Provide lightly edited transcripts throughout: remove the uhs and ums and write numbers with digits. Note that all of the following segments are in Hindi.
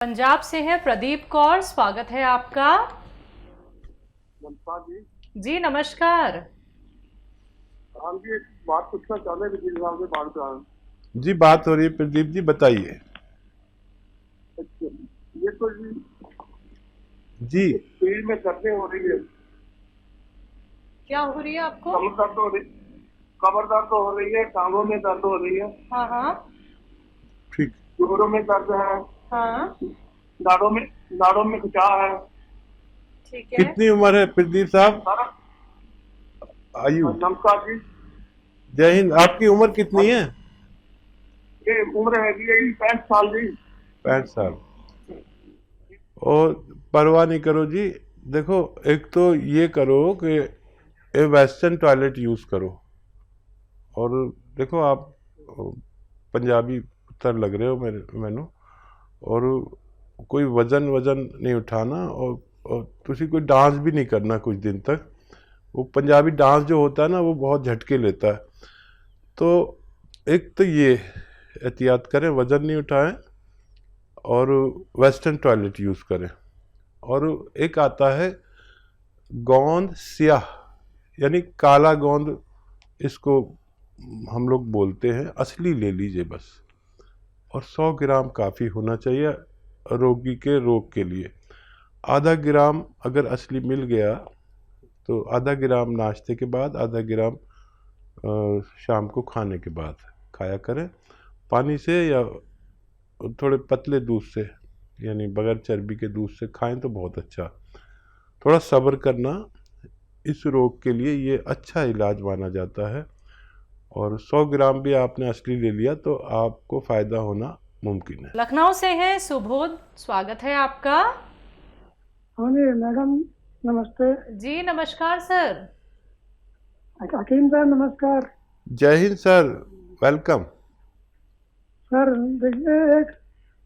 पंजाब से है प्रदीप कौर, स्वागत है आपका। नमस्कार जी। जी नमस्कार। हम जी एक बात पूछना चाहते हैं वकील साहब से बात कर रहे हैं। जी बात हो रही है प्रदीप जी, बताइए। अच्छा, ये तो जी पेट में दर्दें हो रही है। क्या हो रही है आपको? कमर दर्द हो रही, कमर दर्द हो रही है, टांगों में दर्द हो रही है, हाँ हाँ ठीक। जोड़ों में दर्द है, हाँ नाड़ों में खिंचाव है। ठीक है। कितनी उम्र है प्रदीप साहब? सारा आयु? नमस्कार जी। जय हिंद। आपकी उम्र कितनी है? ये उम्र है जी 65 साल जी। 65 साल। और परवाह नहीं करो जी। देखो, एक तो ये करो कि ए वेस्टर्न टॉयलेट यूज़ करो। और देखो, आप पंजाबी पुत्र लग रहे हो मैनू। और कोई वजन नहीं उठाना, और तुसी कोई डांस भी नहीं करना कुछ दिन तक। वो पंजाबी डांस जो होता है ना, वो बहुत झटके लेता है। तो एक तो ये एहतियात करें, वज़न नहीं उठाएं और वेस्टर्न टॉयलेट यूज़ करें। और एक आता है गोंद स्याह, यानी काला गोंद, इसको हम लोग बोलते हैं। असली ले लीजिए बस। और 100 ग्राम काफ़ी होना चाहिए रोगी के रोग के लिए। आधा ग्राम अगर असली मिल गया तो आधा ग्राम नाश्ते के बाद, आधा ग्राम शाम को खाने के बाद खाया करें। पानी से या थोड़े पतले दूध से, यानी बगैर चर्बी के दूध से खाएं तो बहुत अच्छा। थोड़ा सब्र करना, इस रोग के लिए ये अच्छा इलाज माना जाता है। और 100 ग्राम भी आपने असली ले लिया तो आपको फ़ायदा होना मुमकिन है। लखनऊ से है सुबोध, स्वागत है आपका। हाँ जी मैडम, नमस्ते। जी नमस्कार सर। हकीम सर नमस्कार। जय हिंद सर, वेलकम। सर देखिए, एक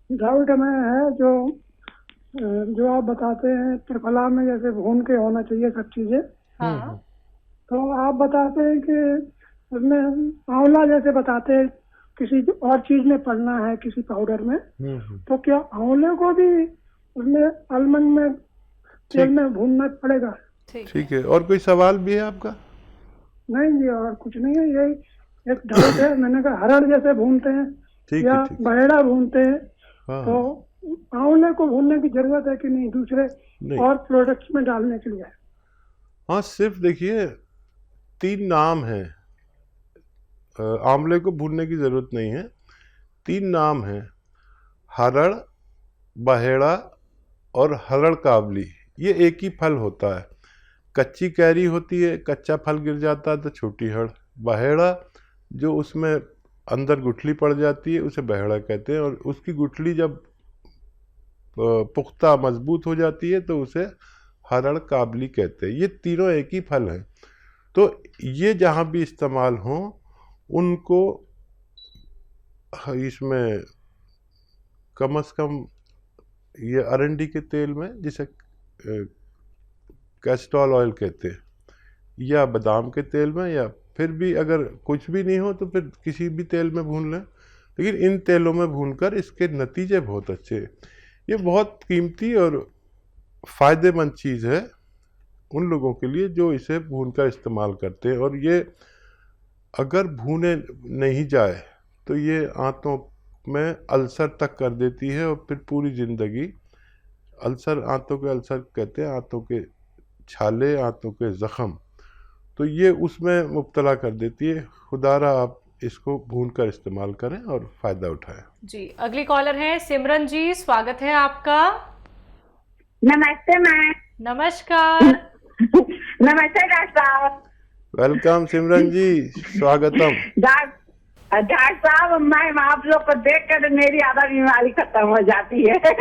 डाउट में है जो आप बताते हैं त्रिफला में जैसे भून के होना चाहिए सब चीजें, हाँ तो आप बताते हैं कि उसमें आंवला जैसे बताते हैं किसी और चीज में पड़ना है, किसी पाउडर में, तो क्या आंवले को भी उसमें आलमंड में तेल में भूनना पड़ेगा? ठीक है। और कोई सवाल भी है आपका? नहीं जी, और कुछ नहीं है, यही एक डाउट है। मैंने कहा हरड़ जैसे भूनते हैं ठीक या है, ठीक। बहेड़ा भूनते हैं, हाँ, तो आंवले को भूनने की जरूरत है कि नहीं दूसरे नहीं। और प्रोडक्ट्स में डालने के लिए? हाँ, सिर्फ देखिए 3 नाम हैं। आंवले को भूनने की ज़रूरत नहीं है। 3 नाम हैं: हरड़, बहेड़ा और हरड़ काबली। ये एक ही फल होता है। कच्ची कैरी होती है, कच्चा फल गिर जाता है तो छोटी हड़। बहेड़ा जो उसमें अंदर गुठली पड़ जाती है उसे बहेड़ा कहते हैं, और उसकी गुठली जब पुख्ता मजबूत हो जाती है तो उसे हरड़ काबली कहते हैं। ये तीनों एक ही फल हैं। तो ये जहाँ भी इस्तेमाल हों उनको इसमें कम से कम ये अरंडी के तेल में, जिसे कैस्ट्रॉल ऑयल कहते हैं, या बादाम के तेल में, या फिर भी अगर कुछ भी नहीं हो तो फिर किसी भी तेल में भून लें। लेकिन इन तेलों में भूनकर इसके नतीजे बहुत अच्छे हैं। ये बहुत कीमती और फ़ायदेमंद चीज़ है उन लोगों के लिए जो इसे भूनकर इस्तेमाल करते हैं। और ये अगर भूने नहीं जाए तो ये आंतों में अल्सर तक कर देती है, और फिर पूरी ज़िंदगी अल्सर, आंतों के अल्सर कहते हैं, आंतों के छाले, आंतों के ज़ख़म, तो ये उसमें मुब्तला कर देती है। खुदारा आप इसको भूनकर इस्तेमाल करें और फ़ायदा उठाएं। जी अगली कॉलर है सिमरन जी, स्वागत है आपका। नमस्ते मैम। नमस्कार। नमस्ते डॉक्टर साहब। वेलकम सिमरन जी, स्वागतम। डॉक्टर साहब, मैम आप लोग को देख कर मेरी आधा बीमारी खत्म हो जाती है।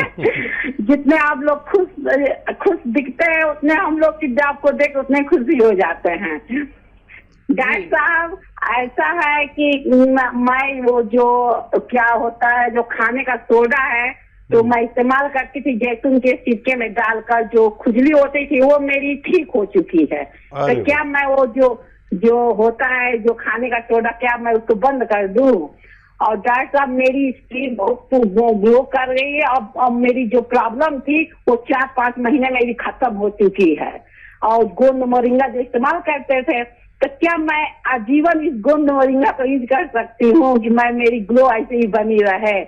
जितने आप लोग खुश दिखते हैं उतने हम लोग की आपको देख उतने खुशी हो जाते हैं। डॉक्टर साहब ऐसा है कि मैं वो जो क्या होता है जो खाने का सोडा है तो मैं इस्तेमाल करती थी, जैतून के सिरके में डालकर, जो खुजली होती थी वो मेरी ठीक हो चुकी है। तो क्या मैं वो जो होता है जो खाने का सोडा, क्या मैं उसको बंद कर दूं? और डॉक्टर साहब मेरी स्किन बहुत ग्लो कर रही है। अब मेरी जो प्रॉब्लम थी वो 4-5 महीने मेरी खत्म हो चुकी है। और गोंद मोरिंगा जो इस्तेमाल करते थे, तो क्या मैं आजीवन इस गोंद मोरिंगा को यूज कर सकती हूँ कि मेरी ग्लो ऐसे ही बनी रहे?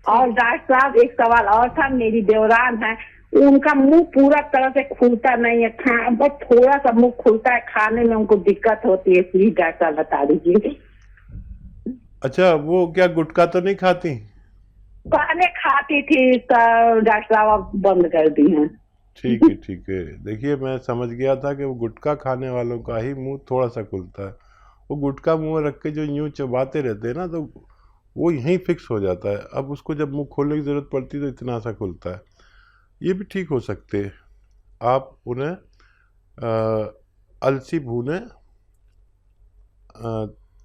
और डॉक्टर साहब एक सवाल और था, मेरी देवरान है, उनका मुंह पूरा तरह से खुलता नहीं है, बस थोड़ा सा मुंह खुलता है, खाने में उनको दिक्कत होती है, प्लीज डॉक्टर साहब बता दीजिए। अच्छा, वो क्या गुटखा तो नहीं खाती? पहले खाती थी तो डॉक्टर साहब अब बंद कर दी है। ठीक है, ठीक है। देखिए, मैं समझ गया था कि वो गुटखा खाने वालों का ही मुंह थोड़ा सा खुलता है। वो गुटखा मुंह रख के जो यूं चबाते रहते हैं ना, तो वो यहीं फिक्स हो जाता है। अब उसको जब मुंह खोलने की ज़रूरत पड़ती है तो इतना सा खुलता है। ये भी ठीक हो सकते हैं। आप उन्हें अलसी भूनें,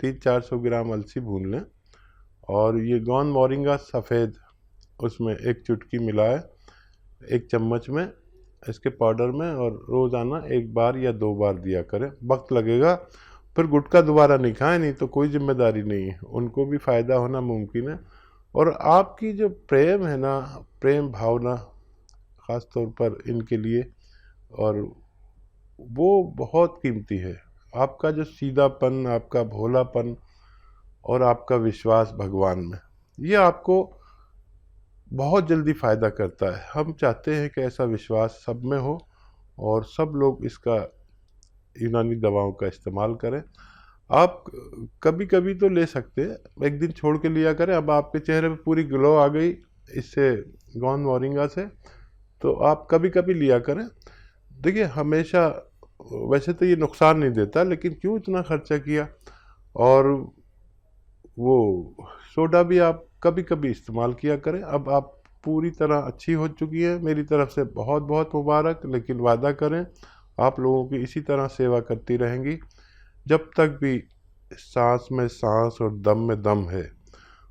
300-400 ग्राम अलसी भून लें, और ये गोंद मोरिंगा सफ़ेद उसमें एक चुटकी मिलाए 1 चम्मच में इसके पाउडर में, और रोज़ाना 1 बार या 2 बार दिया करें। वक्त लगेगा, फिर गुटखा दोबारा नहीं खाएं, नहीं तो कोई जिम्मेदारी नहीं है, उनको भी फ़ायदा होना मुमकिन है। और आपकी जो प्रेम है ना, प्रेम भावना ख़ास तौर पर इनके लिए, और वो बहुत कीमती है। आपका जो सीधापन, आपका भोलापन और आपका विश्वास भगवान में, ये आपको बहुत जल्दी फ़ायदा करता है। हम चाहते हैं कि ऐसा विश्वास सब में हो और सब लोग इसका यूनानी दवाओं का इस्तेमाल करें। आप कभी कभी तो ले सकते हैं, एक दिन छोड़ के लिया करें। अब आपके चेहरे पे पूरी ग्लो आ गई इससे, गोंद मोरिंगा से, तो आप कभी कभी लिया करें। देखिए, हमेशा वैसे तो ये नुकसान नहीं देता, लेकिन क्यों इतना खर्चा किया। और वो सोडा भी आप कभी कभी इस्तेमाल किया करें। अब आप पूरी तरह अच्छी हो चुकी है, मेरी तरफ से बहुत बहुत मुबारक। लेकिन वादा करें आप लोगों की इसी तरह सेवा करती रहेंगी जब तक भी सांस में सांस और दम में दम है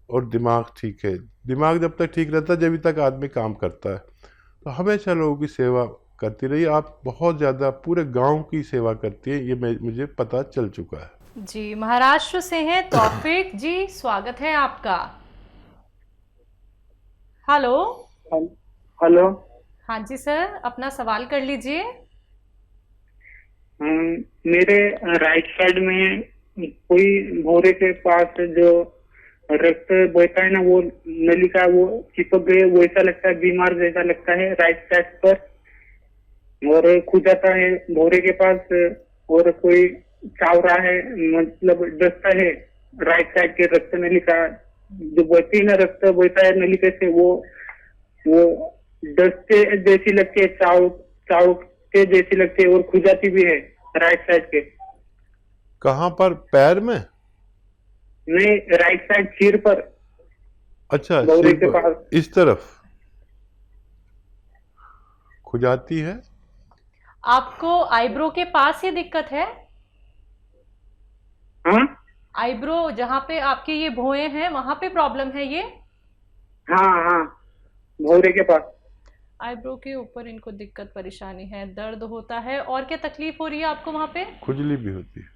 और दिमाग ठीक है। दिमाग जब तक ठीक रहता है, जब तक आदमी काम करता है। तो हमेशा लोगों की सेवा करती रहिए। आप बहुत ज़्यादा पूरे गांव की सेवा करती है, ये मुझे पता चल चुका है। जी, महाराष्ट्र से हैं तौफीक जी, स्वागत है आपका। हेलो। हेलो। हाँ जी सर, अपना सवाल कर लीजिए। मेरे राइट साइड में कोई भौरे के पास जो रक्त बहता है ना, वो नली का वो चिपक गए, वो ऐसा लगता है, बीमार जैसा लगता है राइट साइड पर, और खुद जाता है भौरे के पास, और कोई चावरा है, मतलब डसता है राइट साइड के रक्त नली का, जो बहती है ना, रक्त बहता है नली से, वो डसते जैसी लगती है, चाव के जैसी लगती है, और खुजाती भी है राइट साइड के। कहाँ पर? पैर में? नहीं, राइट साइड सिर पर। अच्छा, गौरी सिर के पर, पास इस तरफ खुजाती है। आपको आईब्रो के पास ये दिक्कत है? हाँ आईब्रो जहाँ पे आपके ये भौएं हैं, वहां पे प्रॉब्लम है ये? हाँ, भौरे के पास। आईब्रो के ऊपर इनको दिक्कत परेशानी है, दर्द होता है, और क्या तकलीफ हो रही है आपको वहां पे? खुजली भी होती है।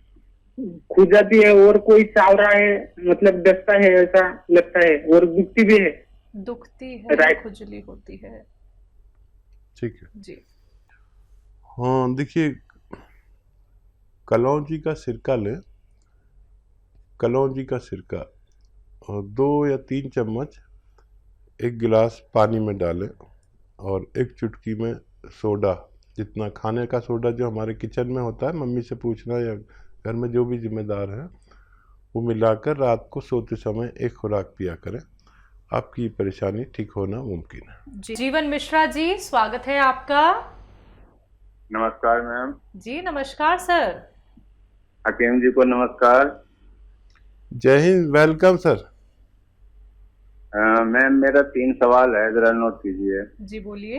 खुजाती है, और कोई चावरा है, मतलब डसता है ऐसा लगता है, और दुखती भी है। दुखती है, राइट। खुजली होती है। ठीक है जी। हाँ, देखिए, कलौंजी का सिरका लें, कलौंजी का सिरका, और 2 या 3 चम्मच 1 गिलास पानी में डालें, और 1 चुटकी में सोडा, जितना खाने का सोडा जो हमारे किचन में होता है, मम्मी से पूछना या घर में जो भी जिम्मेदार है, वो मिलाकर रात को सोते समय 1 खुराक पिया करें। आपकी परेशानी ठीक होना मुमकिन है। जीवन मिश्रा जी, स्वागत है आपका। नमस्कार मैम। जी नमस्कार सर। हकीम जी को नमस्कार। जय हिंद, वेलकम सर। मैम, मेरा 3 सवाल है, जरा नोट कीजिए। जी बोलिए।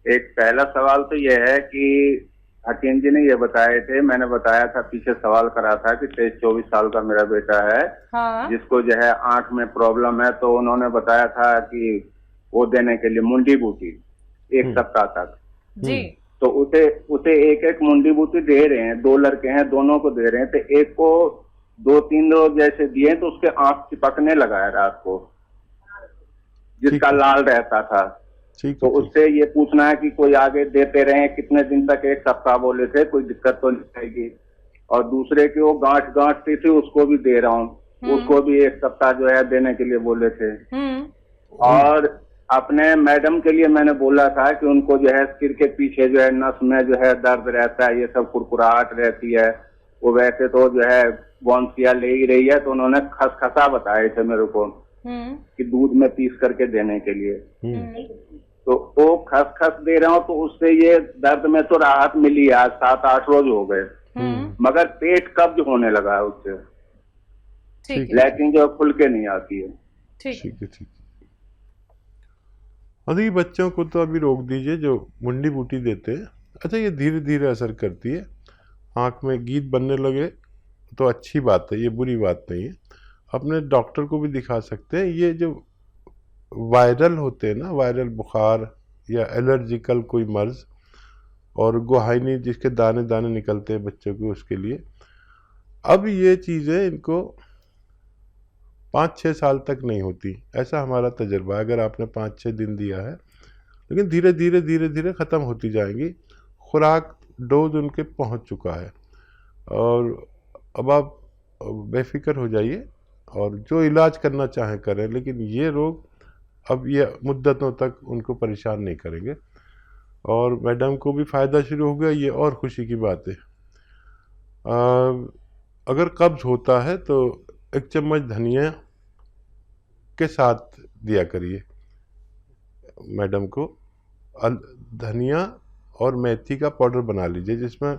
एक पहला सवाल तो यह है कि हकीम जी ने ये बताए थे, मैंने बताया था, पीछे सवाल करा था कि 23-24 साल का मेरा बेटा है, हाँ। जिसको जो है आंख में प्रॉब्लम है, तो उन्होंने बताया था कि वो देने के लिए मुंडी बूटी 1 सप्ताह तक। जी। तो उसे 1-1 मुंडी बूटी दे रहे हैं, 2 लड़के हैं, दोनों को दे रहे हैं। तो एक को 2-3 रोज जैसे दिए तो उसके आंख चिपकने लगा है रात को, जिसका लाल रहता था। तो उससे ये पूछना है कि कोई आगे देते रहे कितने दिन तक? 1 सप्ताह बोले थे, कोई दिक्कत तो नहीं आएगी। और दूसरे की वो गांठ सी थी, उसको भी दे रहा हूँ, उसको भी 1 सप्ताह जो है देने के लिए बोले थे। और अपने मैडम के लिए मैंने बोला था कि उनको जो है सिर के पीछे जो है नस में जो है दर्द रहता है, ये सब कुरकुराहट रहती है। वो वैसे तो जो है बॉन्सिया ले ही रही है, तो उन्होंने खसखसा बताए थे मेरे को कि दूध में पीस करके देने के लिए। तो वो खसखस दे रहा हूँ, तो उससे ये दर्द में तो राहत मिली। आज 7-8 रोज हो गए, मगर पेट कब्ज होने लगा है उससे, लेकिन जो खुल के नहीं आती है। ठीक है। अभी बच्चों को तो अभी रोक दीजिए, जो मुंडी बूटी देते हैं। अच्छा, ये धीरे धीरे असर करती है। आँख में गीत बनने लगे तो अच्छी बात है, ये बुरी बात नहीं है। अपने डॉक्टर को भी दिखा सकते हैं। ये जो वायरल होते हैं ना, वायरल बुखार या एलर्जिकल कोई मर्ज, और गुहाइनी जिसके दाने दाने निकलते हैं बच्चों को, उसके लिए अब ये चीज़ें इनको 5-6 साल तक नहीं होती, ऐसा हमारा तजर्बा है। अगर आपने 5-6 दिन दिया है, लेकिन धीरे धीरे ख़त्म होती जाएंगी। खुराक डोज उनके पहुंच चुका है, और अब आप बेफिक्र हो जाइए और जो इलाज करना चाहें करें। लेकिन ये रोग अब ये मुद्दतों तक उनको परेशान नहीं करेंगे, और मैडम को भी फ़ायदा शुरू हो गया, ये और खुशी की बात है। अगर कब्ज़ होता है तो 1 चम्मच धनिया के साथ दिया करिए मैडम को। धनिया और मेथी का पाउडर बना लीजिए, जिसमें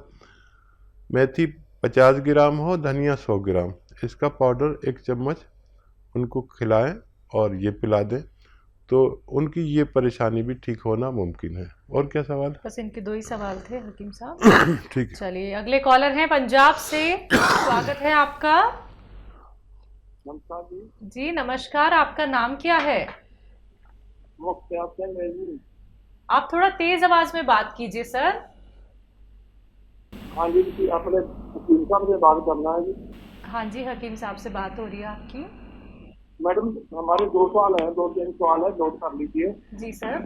मेथी 50 ग्राम हो, धनिया 100 ग्राम। इसका पाउडर 1 चम्मच उनको खिलाएं और ये पिला दें, तो उनकी ये परेशानी भी ठीक होना मुमकिन है। और क्या सवाल? बस इनके 2 ही सवाल थे हकीम साहब। ठीक है, चलिए अगले कॉलर हैं पंजाब से। स्वागत है आपका। नमस्कार जी नमस्कार, आपका नाम क्या है? आप थोड़ा तेज आवाज में बात कीजिए सर। हाँ जी, अपने हकीम साहब से बात करना है जी। हाँ जी, हकीम साहब से बात हो रही है आपकी। मैडम, हमारे 2 सवाल हैं, 2-3 सवाल है, नोट कर लीजिए। जी सर।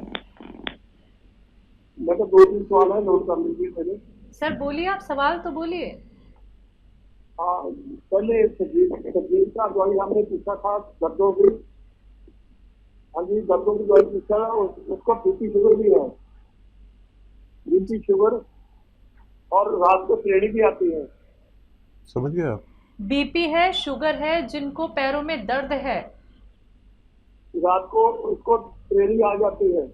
मैडम 2-3 सवाल है, नोट कर लीजिए मेरे। सर बोलिए, आप सवाल तो बोलिए। हाँ, पहले सजीव का दवाई हमने पूछा था, दर्दों की। हाँ जी, दर्दों की दवाई पूछा है, उसको बीपी शुगर भी है, बीपी शुगर, और रात को श्रेणी भी आती है। समझ गए आप? बीपी है, शुगर है, जिनको पैरों में दर्द है, रात को उसको श्रेणी आ जाती है।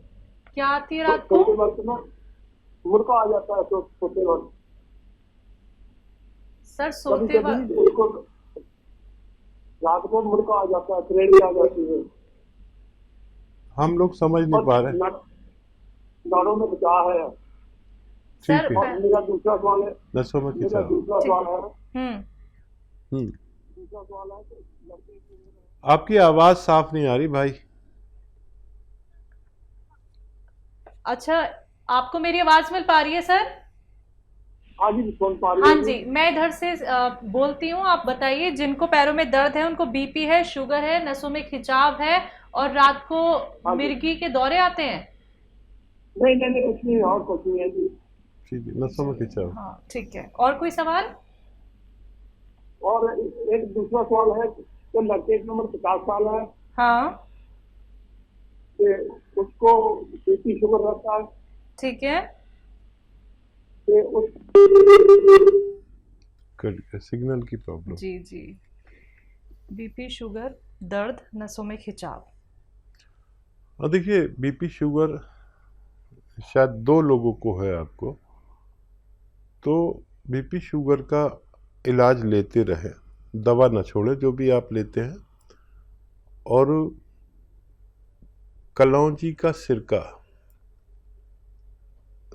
क्या आती है रात को? सोते वक्त में मुड़का आ जाता है, सोते वक्त। सर सोते वक्त उसको रात को मुड़का आ जाता है, श्रेणी आ जाती है। हम लोग समझ नहीं पा रहे। नाड़ों में बचाव है। सर मेरा दूसरा सवाल है, नसों में मेरा खिंचाव। दूसरा सवाल है, दूसरा सवाल है कि आपकी आवाज साफ नहीं आ रही भाई। अच्छा, आपको मेरी आवाज मिल पा रही है सर? हाँ जी, सुन पा रही हाँ हूँ। जी, मैं इधर से बोलती हूँ। आप बताइए, जिनको पैरों में दर्द है, उनको बीपी है, शुगर है, नसों में खिंचाव है, और रात को मिर्गी के दौरे आते हैं? नहीं, कुछ नहीं, और कुछ नहीं है जी। ठीक है, नसों में खिंचाव। हाँ ठीक है। और कोई सवाल? और एक दूसरा सवाल है कि लड़के की उम्र 50 साल है, हाँ कि उसको बीपी शुगर रहता है, ठीक है। कि उस सिग्नल की प्रॉब्लम। जी जी, बीपी, शुगर, दर्द, नसों में खिंचाव। और देखिए, बीपी शुगर शायद 2 लोगों को है आपको, तो बीपी शुगर का इलाज लेते रहे, दवा न छोड़े जो भी आप लेते हैं। और कलौंजी का सिरका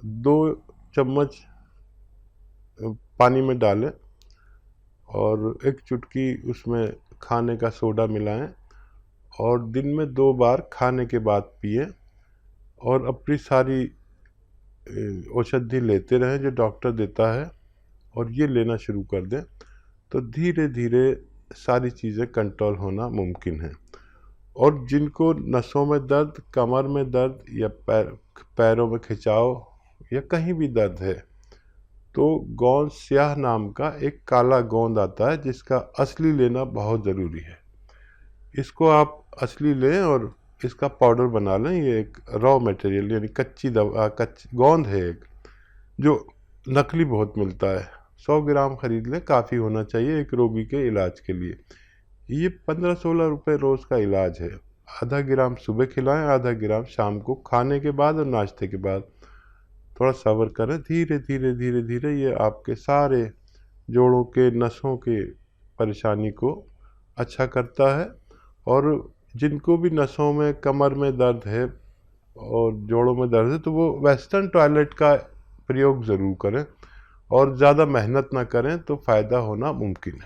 2 चम्मच पानी में डालें, और 1 चुटकी उसमें खाने का सोडा मिलाएं, और दिन में 2 बार खाने के बाद पिए, और अपनी सारी औषधि लेते रहें जो डॉक्टर देता है, और ये लेना शुरू कर दें। तो धीरे धीरे सारी चीज़ें कंट्रोल होना मुमकिन है। और जिनको नसों में दर्द, कमर में दर्द या पैरों में खिंचाव या कहीं भी दर्द है, तो गोंद स्याह नाम का एक काला गोंद आता है जिसका असली लेना बहुत ज़रूरी है। इसको आप असली लें और इसका पाउडर बना लें। ये एक रॉ मटेरियल यानी कच्ची गोंद है एक, जो नकली बहुत मिलता है। 100 ग्राम खरीद लें, काफ़ी होना चाहिए एक रोगी के इलाज के लिए। ये 15-16 रुपये रोज़ का इलाज है। आधा ग्राम सुबह खिलाएं, आधा ग्राम शाम को खाने के बाद और नाश्ते के बाद। थोड़ा सब्र करें, धीरे धीरे धीरे धीरे ये आपके सारे जोड़ों के नसों के परेशानी को अच्छा करता है। और जिनको भी नसों में, कमर में दर्द है और जोड़ों में दर्द है, तो वो वेस्टर्न टॉयलेट का प्रयोग ज़रूर करें और ज़्यादा मेहनत ना करें, तो फ़ायदा होना मुमकिन है।